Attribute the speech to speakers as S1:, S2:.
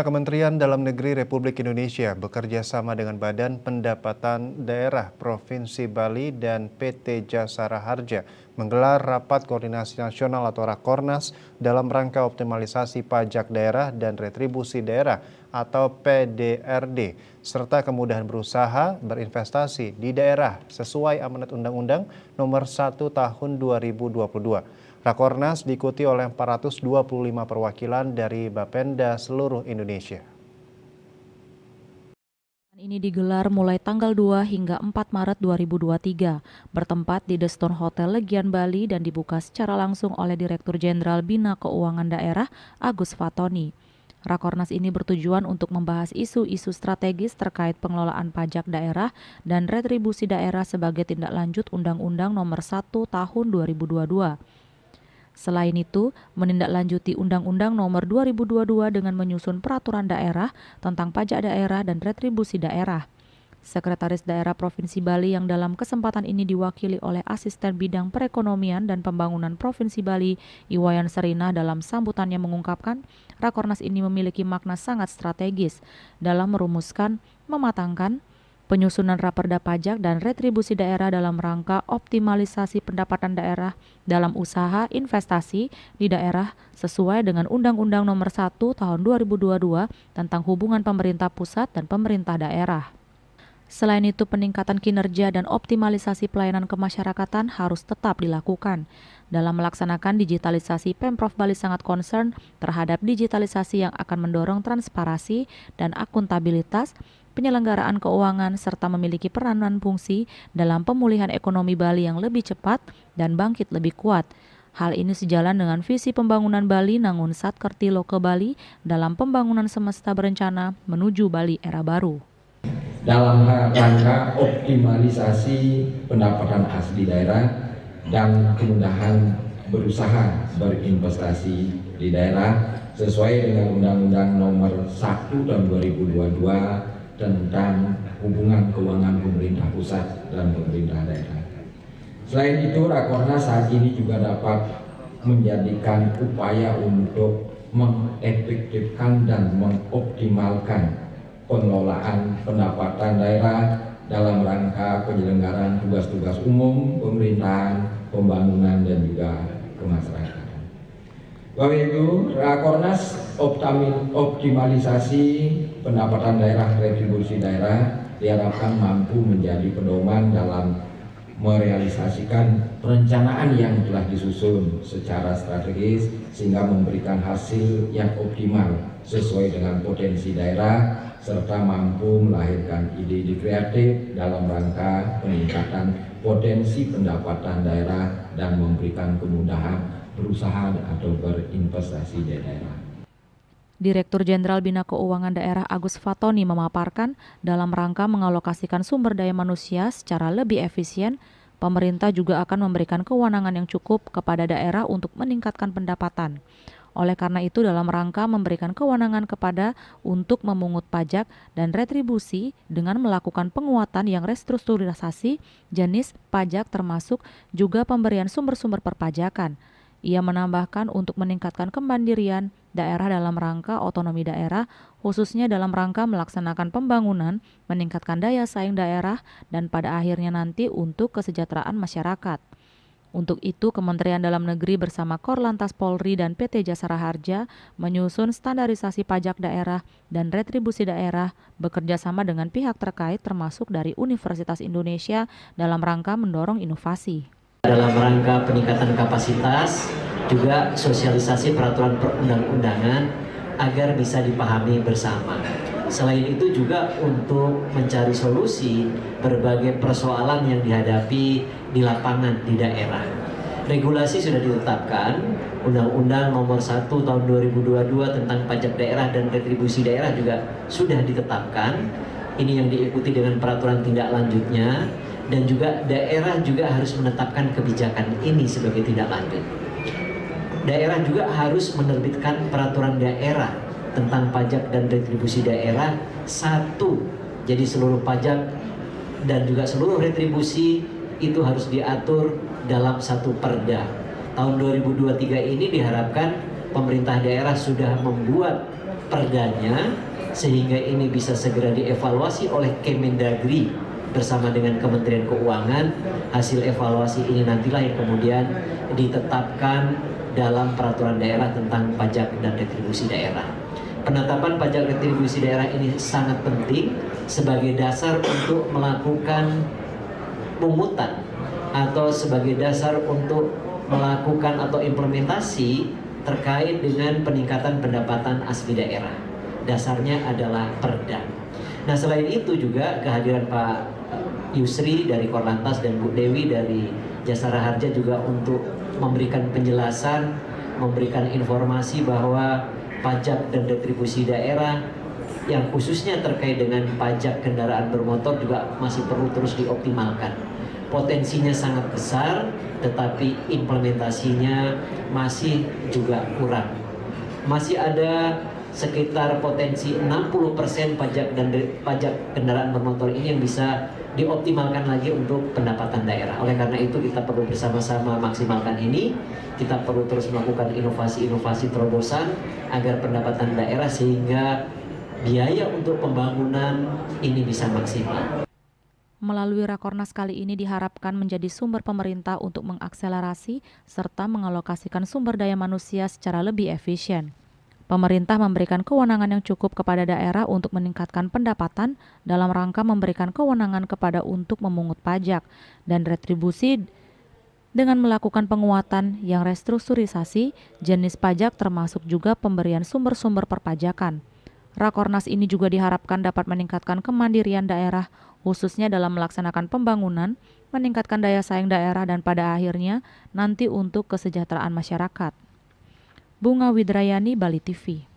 S1: Kementerian Dalam Negeri Republik Indonesia bekerja sama dengan Badan Pendapatan Daerah Provinsi Bali dan PT Jasara Harja menggelar Rapat Koordinasi Nasional atau Rakornas dalam rangka optimalisasi pajak daerah dan retribusi daerah atau PDRD, serta kemudahan berusaha berinvestasi di daerah sesuai amanat Undang-Undang Nomor 1 Tahun 2022. Rakornas diikuti oleh 425 perwakilan dari Bapenda seluruh Indonesia.
S2: Ini digelar mulai tanggal 2 hingga 4 Maret 2023, bertempat di The Stone Hotel Legian Bali dan dibuka secara langsung oleh Direktur Jenderal Bina Keuangan Daerah Agus Fatoni. Rakornas ini bertujuan untuk membahas isu-isu strategis terkait pengelolaan pajak daerah dan retribusi daerah sebagai tindak lanjut Undang-Undang Nomor 1 Tahun 2022. Selain itu, menindaklanjuti Undang-Undang Nomor 2022 dengan menyusun peraturan daerah tentang pajak daerah dan retribusi daerah. Sekretaris Daerah Provinsi Bali yang dalam kesempatan ini diwakili oleh Asisten Bidang Perekonomian dan Pembangunan Provinsi Bali, Iwayan Serina, dalam sambutannya mengungkapkan, Rakornas ini memiliki makna sangat strategis dalam merumuskan, mematangkan, penyusunan raperda pajak dan retribusi daerah dalam rangka optimalisasi pendapatan daerah dalam usaha investasi di daerah sesuai dengan Undang-Undang Nomor 1 Tahun 2022 tentang hubungan pemerintah pusat dan pemerintah daerah. Selain itu, peningkatan kinerja dan optimalisasi pelayanan kemasyarakatan harus tetap dilakukan. Dalam melaksanakan digitalisasi, Pemprov Bali sangat concern terhadap digitalisasi yang akan mendorong transparansi dan akuntabilitas penyelenggaraan keuangan serta memiliki peranan fungsi dalam pemulihan ekonomi Bali yang lebih cepat dan bangkit lebih kuat. Hal ini sejalan dengan visi pembangunan Bali Nangun Satkertilo ke Bali dalam pembangunan semesta berencana menuju Bali era baru.
S3: Dalam rangka optimalisasi pendapatan asli daerah dan kemudahan berusaha berinvestasi di daerah sesuai dengan Undang-Undang Nomor 1 Tahun 2022 tentang hubungan keuangan pemerintah pusat dan pemerintah daerah. Selain itu, Rakornas saat ini juga dapat menjadikan upaya untuk mengefektifkan dan mengoptimalkan pengelolaan pendapatan daerah dalam rangka penyelenggaraan tugas-tugas umum, pemerintahan, pembangunan, dan juga kemasyarakatan. Bapak Ibu, Rakornas optimalisasi pendapatan daerah, retribusi daerah diharapkan mampu menjadi pedoman dalam merealisasikan perencanaan yang telah disusun secara strategis sehingga memberikan hasil yang optimal sesuai dengan potensi daerah serta mampu melahirkan ide-ide kreatif dalam rangka peningkatan potensi pendapatan daerah dan memberikan kemudahan berusaha atau berinvestasi di daerah.
S2: Direktur Jenderal Bina Keuangan Daerah Agus Fatoni memaparkan, dalam rangka mengalokasikan sumber daya manusia secara lebih efisien, pemerintah juga akan memberikan kewenangan yang cukup kepada daerah untuk meningkatkan pendapatan. Oleh karena itu, dalam rangka memberikan kewenangan kepada untuk memungut pajak dan retribusi dengan melakukan penguatan yang restrukturisasi jenis pajak termasuk juga pemberian sumber-sumber perpajakan. Ia menambahkan untuk meningkatkan kemandirian daerah dalam rangka otonomi daerah, khususnya dalam rangka melaksanakan pembangunan, meningkatkan daya saing daerah, dan pada akhirnya nanti untuk kesejahteraan masyarakat. Untuk itu, Kementerian Dalam Negeri bersama Korlantas Polri dan PT Jasara Harja menyusun standarisasi pajak daerah dan retribusi daerah bekerja sama dengan pihak terkait termasuk dari Universitas Indonesia dalam rangka mendorong inovasi.
S4: Dalam rangka peningkatan kapasitas, juga sosialisasi peraturan perundang-undangan agar bisa dipahami bersama. Selain itu juga untuk mencari solusi berbagai persoalan yang dihadapi di lapangan di daerah. Regulasi sudah ditetapkan, Undang-Undang Nomor 1 Tahun 2022 tentang pajak daerah dan retribusi daerah juga sudah ditetapkan. Ini yang diikuti dengan peraturan tindak lanjutnya. Dan juga daerah juga harus menetapkan kebijakan ini sebagai tindak lanjut. Daerah juga harus menerbitkan peraturan daerah tentang pajak dan retribusi daerah satu. Jadi seluruh pajak dan juga seluruh retribusi itu harus diatur dalam satu perda. Tahun 2023 ini diharapkan pemerintah daerah sudah membuat perdanya, sehingga ini bisa segera dievaluasi oleh Kemendagri bersama dengan Kementerian Keuangan. Hasil evaluasi ini nantilah yang kemudian ditetapkan dalam peraturan daerah tentang pajak dan retribusi daerah. Penetapan pajak retribusi daerah ini sangat penting sebagai dasar untuk melakukan pungutan atau sebagai dasar untuk melakukan atau implementasi terkait dengan peningkatan pendapatan asli daerah. Dasarnya adalah perda. Nah, selain itu juga kehadiran Pak Yusri dari Korlantas dan Bu Dewi dari Jasara Harja juga untuk memberikan penjelasan, memberikan informasi bahwa pajak dan retribusi daerah yang khususnya terkait dengan pajak kendaraan bermotor juga masih perlu terus dioptimalkan. Potensinya sangat besar, tetapi implementasinya masih juga kurang. Masih ada sekitar potensi 60% pajak kendaraan bermotor ini yang bisa dioptimalkan lagi untuk pendapatan daerah. Oleh karena itu kita perlu bersama-sama maksimalkan ini. Kita perlu terus melakukan inovasi-inovasi terobosan agar pendapatan daerah sehingga biaya untuk pembangunan ini bisa maksimal.
S2: Melalui Rakornas kali ini diharapkan menjadi sumber pemerintah untuk mengakselerasi serta mengalokasikan sumber daya manusia secara lebih efisien. Pemerintah memberikan kewenangan yang cukup kepada daerah untuk meningkatkan pendapatan dalam rangka memberikan kewenangan kepada untuk memungut pajak dan retribusi dengan melakukan penguatan yang restrukturisasi jenis pajak termasuk juga pemberian sumber-sumber perpajakan. Rakornas ini juga diharapkan dapat meningkatkan kemandirian daerah khususnya dalam melaksanakan pembangunan, meningkatkan daya saing daerah dan pada akhirnya nanti untuk kesejahteraan masyarakat. Bunga Widrayani, Bali TV.